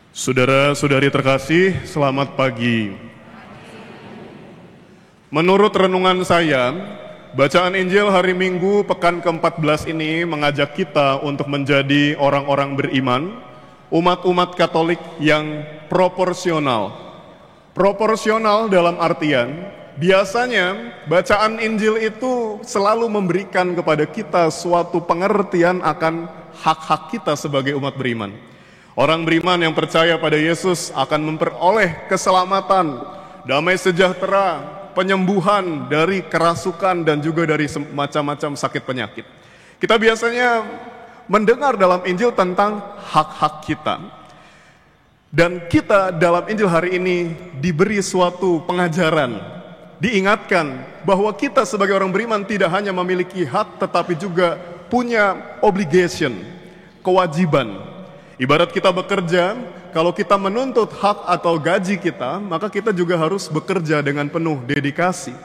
Saudara-saudari terkasih, selamat pagi. Menurut renungan saya, bacaan Injil hari Minggu pekan ke-14 ini mengajak kita untuk menjadi orang-orang beriman, umat-umat Katolik yang proporsional. Proporsional dalam artian, biasanya bacaan Injil itu selalu memberikan kepada kita suatu pengertian akan hak-hak kita sebagai umat beriman. Orang beriman yang percaya pada Yesus akan memperoleh keselamatan, damai sejahtera, penyembuhan dari kerasukan dan juga dari macam-macam sakit penyakit. Kita biasanya mendengar dalam Injil tentang hak-hak kita. Dan kita dalam Injil hari ini diberi suatu pengajaran, diingatkan bahwa kita sebagai orang beriman tidak hanya memiliki hak tetapi juga punya obligation, kewajiban. Ibarat kita bekerja, kalau kita menuntut hak atau gaji kita, maka kita juga harus bekerja dengan penuh dedikasi,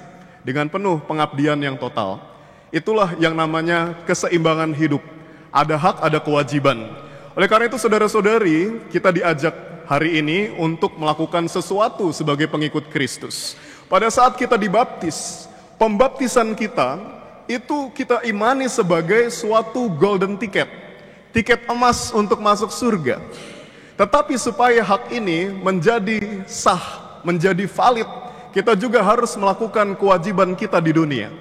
dengan penuh pengabdian yang total. Itulah yang namanya keseimbangan hidup. Ada hak, ada kewajiban. Oleh karena itu saudara-saudari, kita diajak hari ini untuk melakukan sesuatu sebagai pengikut Kristus. Pada saat kita dibaptis, pembaptisan kita, itu kita imani sebagai suatu golden ticket. Tiket emas untuk masuk surga. Tetapi supaya hak ini menjadi sah, menjadi valid, kita juga harus melakukan kewajiban kita di dunia.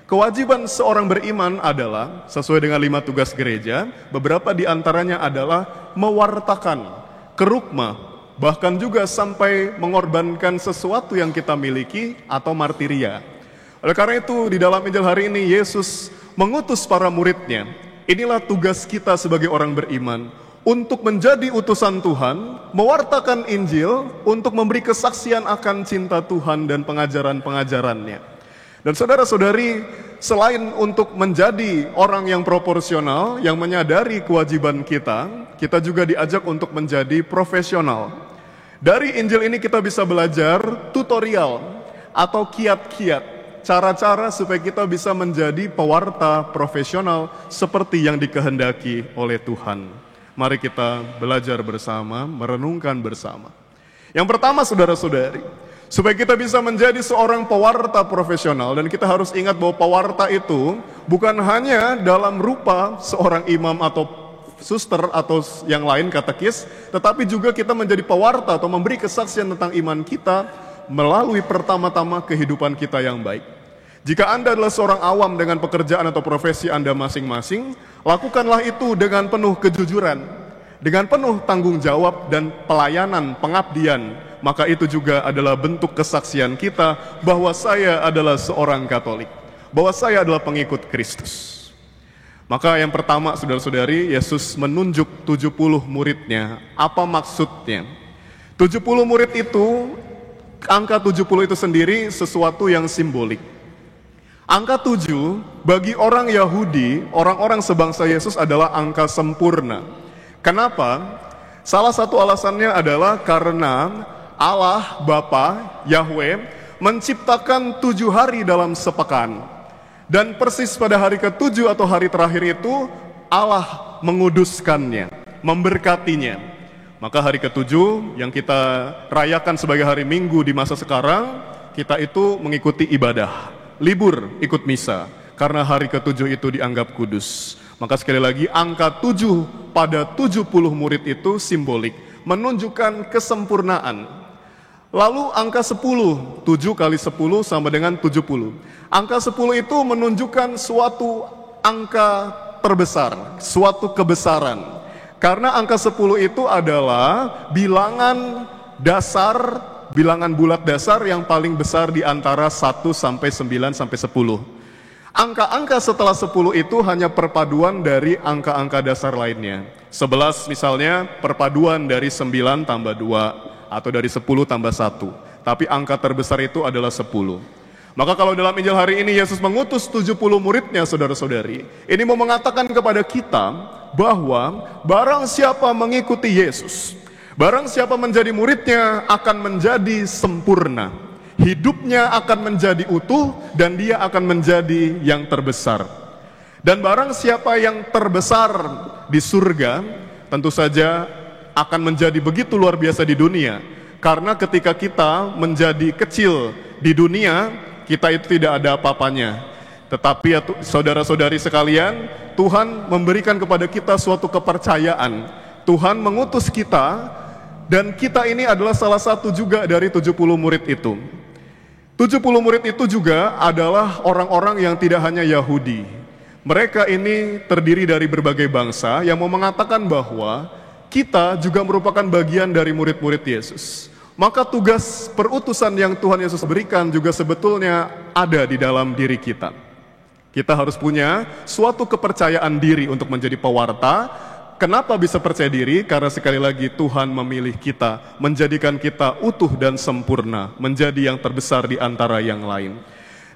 Kewajiban seorang beriman adalah, sesuai dengan 5 tugas gereja, beberapa di antaranya adalah mewartakan, kerukma, bahkan juga sampai mengorbankan sesuatu yang kita miliki atau martiria. Oleh karena itu, di dalam Injil hari ini, Yesus mengutus para muridnya. Inilah tugas kita sebagai orang beriman, untuk menjadi utusan Tuhan, mewartakan Injil, untuk memberi kesaksian akan cinta Tuhan dan pengajaran-pengajarannya. Dan saudara-saudari, selain untuk menjadi orang yang proporsional, yang menyadari kewajiban kita, kita juga diajak untuk menjadi profesional. Dari Injil ini kita bisa belajar tutorial atau kiat-kiat, cara-cara supaya kita bisa menjadi pewarta profesional seperti yang dikehendaki oleh Tuhan. Mari kita belajar bersama, merenungkan bersama. Yang pertama saudara-saudari, supaya kita bisa menjadi seorang pewarta profesional, dan kita harus ingat bahwa pewarta itu bukan hanya dalam rupa seorang imam atau suster atau yang lain katekis, tetapi juga kita menjadi pewarta atau memberi kesaksian tentang iman kita melalui pertama-tama kehidupan kita yang baik. Jika Anda adalah seorang awam dengan pekerjaan atau profesi Anda masing-masing, lakukanlah itu dengan penuh kejujuran, dengan penuh tanggung jawab dan pelayanan, pengabdian. Maka itu juga adalah bentuk kesaksian kita bahwa saya adalah seorang Katolik, bahwa saya adalah pengikut Kristus. Maka yang pertama saudara-saudari, Yesus menunjuk 70 muridnya. Apa maksudnya? 70 murid itu, angka 70 itu sendiri sesuatu yang simbolik. Angka 7 bagi orang Yahudi, orang-orang sebangsa Yesus adalah angka sempurna. Kenapa? Salah satu alasannya adalah karena Allah Bapa, Yahweh, menciptakan 7 hari dalam sepekan. Dan persis pada hari ke-7 atau hari terakhir itu, Allah menguduskannya, memberkatinya. Maka hari ke-7 yang kita rayakan sebagai hari Minggu di masa sekarang, kita itu mengikuti ibadah, libur ikut misa, karena hari ke-7 itu dianggap kudus. Maka sekali lagi, angka 7 pada 70 murid itu simbolik, menunjukkan kesempurnaan. Lalu angka 10, 7 kali 10 sama dengan 70. Angka 10 itu menunjukkan suatu angka terbesar, suatu kebesaran. Karena angka 10 itu adalah bilangan dasar, bilangan bulat dasar yang paling besar di antara 1 sampai 9 sampai 10. Angka-angka setelah 10 itu hanya perpaduan dari angka-angka dasar lainnya. 11 misalnya perpaduan dari 9 tambah 2 atau dari 10 tambah 1. Tapi angka terbesar itu adalah 10. Maka kalau dalam Injil hari ini Yesus mengutus 70 muridnya saudara-saudari, ini mau mengatakan kepada kita bahwa barang siapa mengikuti Yesus, barang siapa menjadi muridnya akan menjadi sempurna. Hidupnya akan menjadi utuh dan dia akan menjadi yang terbesar. Dan barang siapa yang terbesar di surga, tentu saja akan menjadi begitu luar biasa di dunia. Karena ketika kita menjadi kecil di dunia, kita itu tidak ada apa-apanya. Tetapi ya saudara-saudari sekalian, Tuhan memberikan kepada kita suatu kepercayaan. Tuhan mengutus kita, dan kita ini adalah salah satu juga dari 70 murid itu. 70 murid itu juga adalah orang-orang yang tidak hanya Yahudi. Mereka ini terdiri dari berbagai bangsa yang mau mengatakan bahwa kita juga merupakan bagian dari murid-murid Yesus. Maka tugas perutusan yang Tuhan Yesus berikan juga sebetulnya ada di dalam diri kita. Kita harus punya suatu kepercayaan diri untuk menjadi pewarta. Kenapa bisa percaya diri? Karena sekali lagi Tuhan memilih kita, menjadikan kita utuh dan sempurna, menjadi yang terbesar di antara yang lain.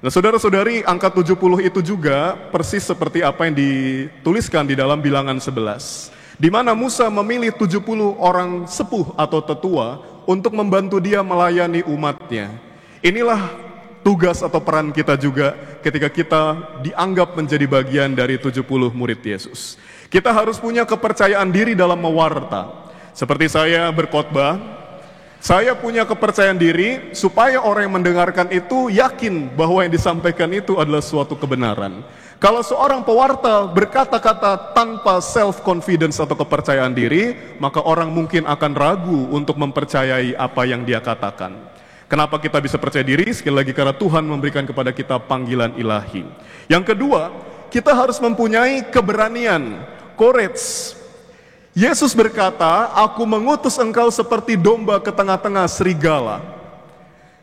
Nah, saudara-saudari, angka 70 itu juga persis seperti apa yang dituliskan di dalam Bilangan 11. Di mana Musa memilih 70 orang sepuh atau tetua untuk membantu dia melayani umatnya. Inilah tugas atau peran kita juga ketika kita dianggap menjadi bagian dari 70 murid Yesus. Kita harus punya kepercayaan diri dalam mewarta. Seperti saya berkhotbah, saya punya kepercayaan diri supaya orang yang mendengarkan itu yakin bahwa yang disampaikan itu adalah suatu kebenaran. Kalau seorang pewarta berkata-kata tanpa self-confidence atau kepercayaan diri, maka orang mungkin akan ragu untuk mempercayai apa yang dia katakan. Kenapa kita bisa percaya diri? Sekali lagi karena Tuhan memberikan kepada kita panggilan ilahi. Yang kedua, kita harus mempunyai keberanian, courage. Yesus berkata, aku mengutus engkau seperti domba ke tengah-tengah serigala.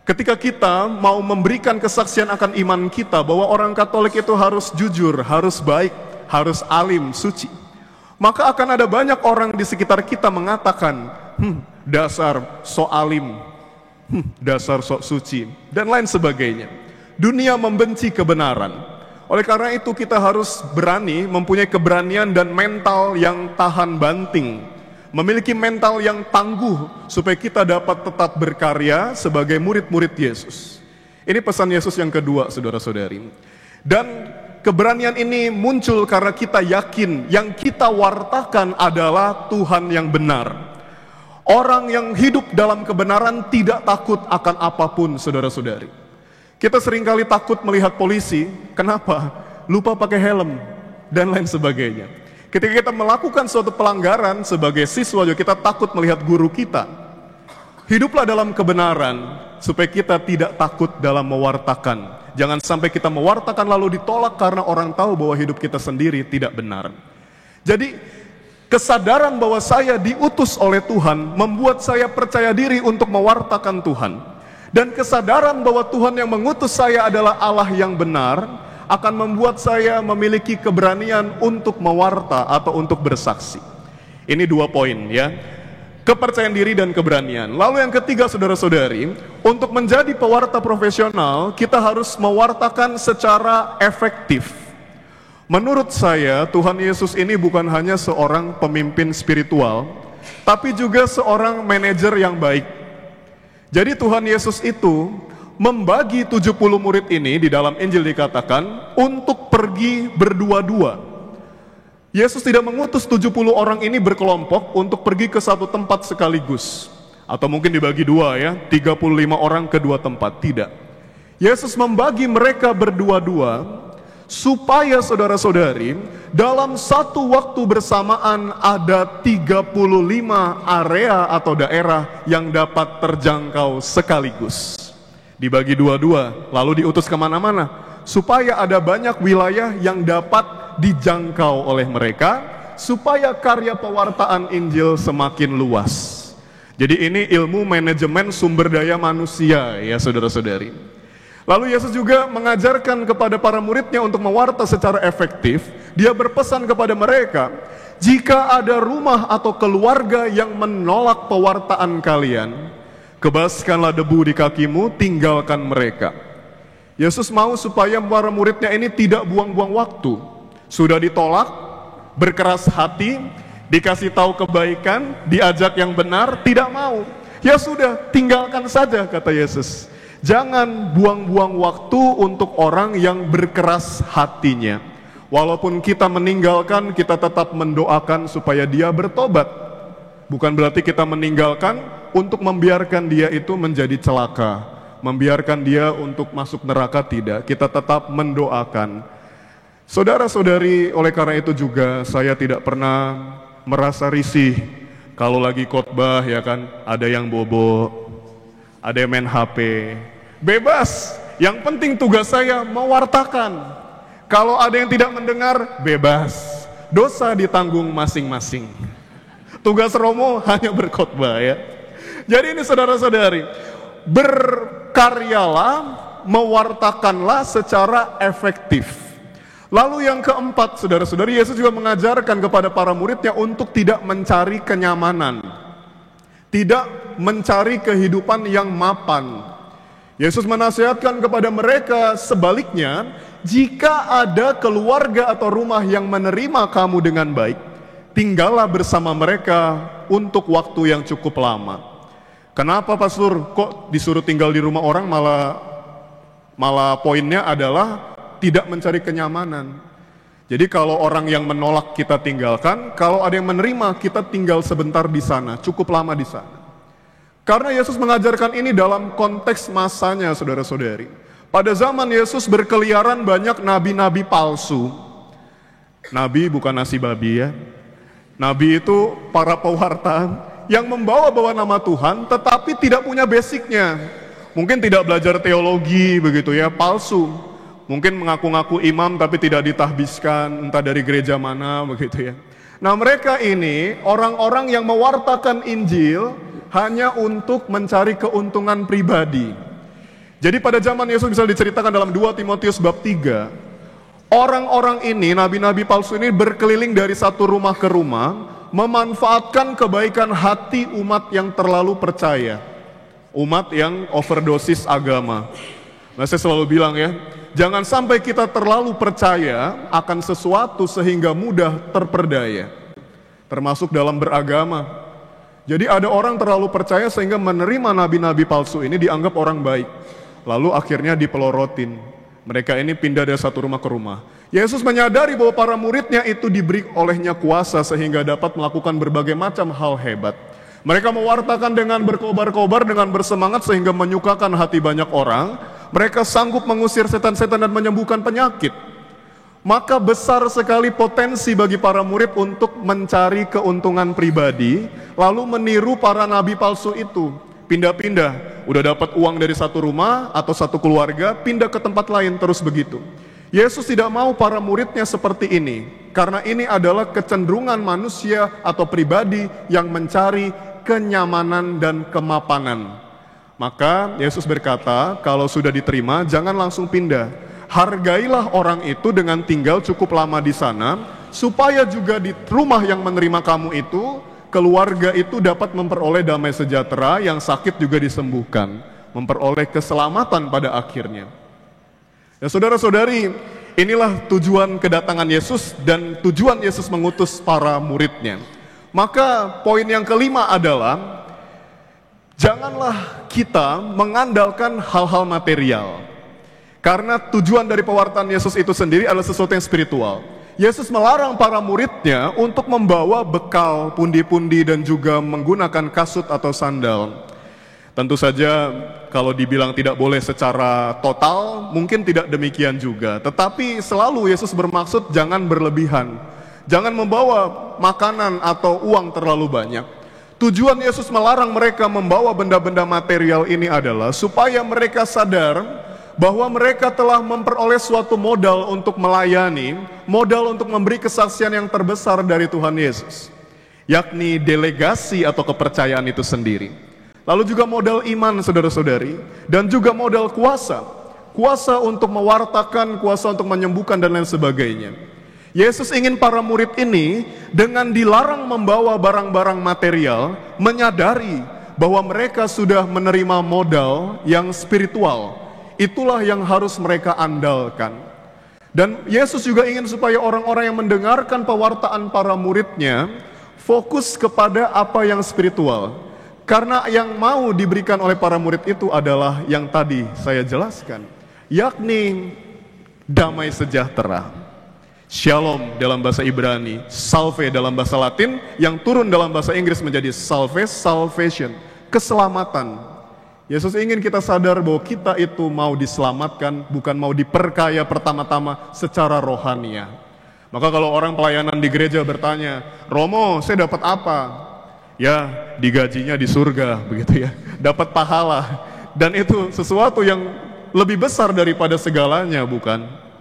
Ketika kita mau memberikan kesaksian akan iman kita bahwa orang Katolik itu harus jujur, harus baik, harus alim, suci, maka akan ada banyak orang di sekitar kita mengatakan, dasar sok alim, dasar sok suci, dan lain sebagainya. Dunia membenci kebenaran. Oleh karena itu kita harus berani, mempunyai keberanian dan mental yang tahan banting, memiliki mental yang tangguh supaya kita dapat tetap berkarya sebagai murid-murid Yesus. Ini pesan Yesus yang kedua, saudara-saudari. Dan keberanian ini muncul karena kita yakin yang kita wartakan adalah Tuhan yang benar. Orang yang hidup dalam kebenaran tidak takut akan apapun, saudara-saudari. Kita seringkali takut melihat polisi, kenapa? Lupa pakai helm, dan lain sebagainya. Ketika kita melakukan suatu pelanggaran sebagai siswa, kita takut melihat guru kita. Hiduplah dalam kebenaran, supaya kita tidak takut dalam mewartakan. Jangan sampai kita mewartakan lalu ditolak karena orang tahu bahwa hidup kita sendiri tidak benar. Jadi, kesadaran bahwa saya diutus oleh Tuhan, membuat saya percaya diri untuk mewartakan Tuhan. Dan kesadaran bahwa Tuhan yang mengutus saya adalah Allah yang benar akan membuat saya memiliki keberanian untuk mewarta atau untuk bersaksi. Ini 2 poin ya. Kepercayaan diri dan keberanian. Lalu yang ketiga, saudara-saudari, untuk menjadi pewarta profesional, kita harus mewartakan secara efektif. Menurut saya, Tuhan Yesus ini bukan hanya seorang pemimpin spiritual, tapi juga seorang manajer yang baik. Jadi Tuhan Yesus itu membagi 70 murid ini di dalam Injil dikatakan untuk pergi berdua-dua. Yesus tidak mengutus 70 orang ini berkelompok untuk pergi ke satu tempat sekaligus. Atau mungkin dibagi 2 ya, 35 orang ke 2 tempat, tidak. Yesus membagi mereka berdua-dua supaya saudara-saudari dalam satu waktu bersamaan ada 35 area atau daerah yang dapat terjangkau sekaligus. Dibagi 2-2, lalu diutus kemana-mana supaya ada banyak wilayah yang dapat dijangkau oleh mereka, supaya karya pewartaan Injil semakin luas. Jadi ini ilmu manajemen sumber daya manusia ya saudara-saudari. Lalu Yesus juga mengajarkan kepada para muridnya untuk mewarta secara efektif. Dia berpesan kepada mereka, jika ada rumah atau keluarga yang menolak pewartaan kalian, kebaskanlah debu di kakimu, tinggalkan mereka. Yesus mau supaya para muridnya ini tidak buang-buang waktu. Sudah ditolak, berkeras hati, dikasih tahu kebaikan, diajak yang benar, tidak mau. Ya sudah, tinggalkan saja, kata Yesus. Jangan buang-buang waktu untuk orang yang berkeras hatinya. Walaupun kita meninggalkan, kita tetap mendoakan supaya dia bertobat. Bukan berarti kita meninggalkan untuk membiarkan dia itu menjadi celaka, membiarkan dia untuk masuk neraka, tidak. Kita tetap mendoakan. Saudara-saudari, oleh karena itu juga saya tidak pernah merasa risih kalau lagi khotbah, ya kan, ada yang bobo, ada yang main HP. Bebas, yang penting tugas saya mewartakan. Kalau ada yang tidak mendengar, bebas. Dosa ditanggung masing-masing. Tugas Romo hanya berkhotbah, ya. Jadi ini saudara-saudari, berkaryalah, mewartakanlah secara efektif. Lalu yang keempat, saudara-saudari, Yesus juga mengajarkan kepada para muridnya untuk tidak mencari kenyamanan, tidak mencari kehidupan yang mapan. Yesus menasihatkan kepada mereka sebaliknya, jika ada keluarga atau rumah yang menerima kamu dengan baik, tinggallah bersama mereka untuk waktu yang cukup lama. Kenapa pastor kok disuruh tinggal di rumah orang, malah poinnya adalah tidak mencari kenyamanan. Jadi kalau orang yang menolak kita tinggalkan, kalau ada yang menerima kita tinggal sebentar di sana, cukup lama di sana. Karena Yesus mengajarkan ini dalam konteks masanya, saudara-saudari. Pada zaman Yesus berkeliaran banyak nabi-nabi palsu. Nabi bukan nasi babi, ya. Nabi itu para pewarta yang membawa-bawa nama Tuhan tetapi tidak punya basicnya. Mungkin tidak belajar teologi begitu, ya, palsu. Mungkin mengaku-ngaku imam tapi tidak ditahbiskan, entah dari gereja mana begitu, ya. Nah, mereka ini orang-orang yang mewartakan Injil hanya untuk mencari keuntungan pribadi. Jadi pada zaman Yesus bisa diceritakan dalam 2 Timotius bab 3. Orang-orang ini, nabi-nabi palsu ini berkeliling dari satu rumah ke rumah, memanfaatkan kebaikan hati umat yang terlalu percaya, umat yang overdosis agama. Nah, saya selalu bilang, ya, jangan sampai kita terlalu percaya akan sesuatu sehingga mudah terperdaya, termasuk dalam beragama. Jadi ada orang terlalu percaya sehingga menerima nabi-nabi palsu ini dianggap orang baik, lalu akhirnya dipelorotin. Mereka ini pindah dari satu rumah ke rumah. Yesus menyadari bahwa para muridnya itu diberi olehnya kuasa sehingga dapat melakukan berbagai macam hal hebat. Mereka mewartakan dengan berkobar-kobar, dengan bersemangat sehingga menyukakan hati banyak orang. Mereka sanggup mengusir setan-setan dan menyembuhkan penyakit. Maka besar sekali potensi bagi para murid untuk mencari keuntungan pribadi, lalu meniru para nabi palsu itu. Pindah-pindah, udah dapat uang dari satu rumah atau satu keluarga, pindah ke tempat lain, terus begitu. Yesus tidak mau para muridnya seperti ini, karena ini adalah kecenderungan manusia atau pribadi yang mencari kenyamanan dan kemapanan. Maka Yesus berkata, kalau sudah diterima, jangan langsung pindah. Hargailah orang itu dengan tinggal cukup lama di sana, supaya juga di rumah yang menerima kamu itu, keluarga itu dapat memperoleh damai sejahtera, yang sakit juga disembuhkan, memperoleh keselamatan pada akhirnya. Ya, saudara-saudari, inilah tujuan kedatangan Yesus dan tujuan Yesus mengutus para muridnya. Maka poin yang kelima adalah, janganlah kita mengandalkan hal-hal material. Karena tujuan dari pewartaan Yesus itu sendiri adalah sesuatu yang spiritual. Yesus melarang para muridnya untuk membawa bekal, pundi-pundi, dan juga menggunakan kasut atau sandal. Tentu saja kalau dibilang tidak boleh secara total, mungkin tidak demikian juga. Tetapi selalu Yesus bermaksud jangan berlebihan. Jangan membawa makanan atau uang terlalu banyak. Tujuan Yesus melarang mereka membawa benda-benda material ini adalah supaya mereka sadar bahwa mereka telah memperoleh suatu modal untuk melayani, modal untuk memberi kesaksian yang terbesar dari Tuhan Yesus, yakni delegasi atau kepercayaan itu sendiri. Lalu juga modal iman, saudara-saudari, dan juga modal kuasa, kuasa untuk mewartakan, kuasa untuk menyembuhkan, dan lain sebagainya. Yesus ingin para murid ini dengan dilarang membawa barang-barang material, menyadari bahwa mereka sudah menerima modal yang spiritual. Itulah yang harus mereka andalkan. Dan Yesus juga ingin supaya orang-orang yang mendengarkan pewartaan para muridnya fokus kepada apa yang spiritual. Karena yang mau diberikan oleh para murid itu adalah yang tadi saya jelaskan, yakni damai sejahtera. Shalom dalam bahasa Ibrani, salve dalam bahasa Latin, yang turun dalam bahasa Inggris menjadi salve, salvation, keselamatan. Yesus ingin kita sadar bahwa kita itu mau diselamatkan, bukan mau diperkaya pertama-tama secara rohania. Maka kalau orang pelayanan di gereja bertanya, Romo, saya dapat apa? Ya, digajinya di surga, begitu ya. Dapat pahala. Dan itu sesuatu yang lebih besar daripada segalanya, bukan?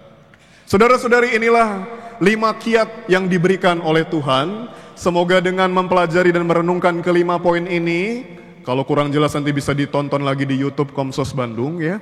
Saudara-saudari, inilah 5 kiat yang diberikan oleh Tuhan. Semoga dengan mempelajari dan merenungkan ke-5 poin ini, kalau kurang jelas nanti bisa ditonton lagi di YouTube Komsos Bandung ya.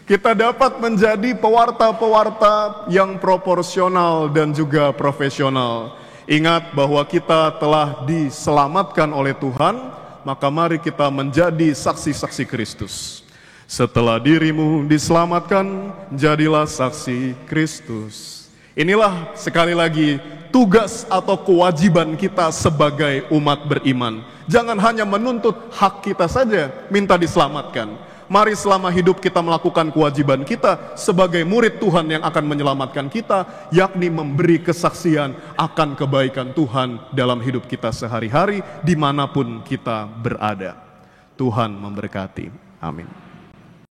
Kita dapat menjadi pewarta-pewarta yang proporsional dan juga profesional. Ingat bahwa kita telah diselamatkan oleh Tuhan, maka mari kita menjadi saksi-saksi Kristus. Setelah dirimu diselamatkan, jadilah saksi Kristus. Inilah sekali lagi tugas atau kewajiban kita sebagai umat beriman. Jangan hanya menuntut hak kita saja, minta diselamatkan. Mari selama hidup kita melakukan kewajiban kita sebagai murid Tuhan yang akan menyelamatkan kita, yakni memberi kesaksian akan kebaikan Tuhan dalam hidup kita sehari-hari, dimanapun kita berada. Tuhan memberkati. Amin.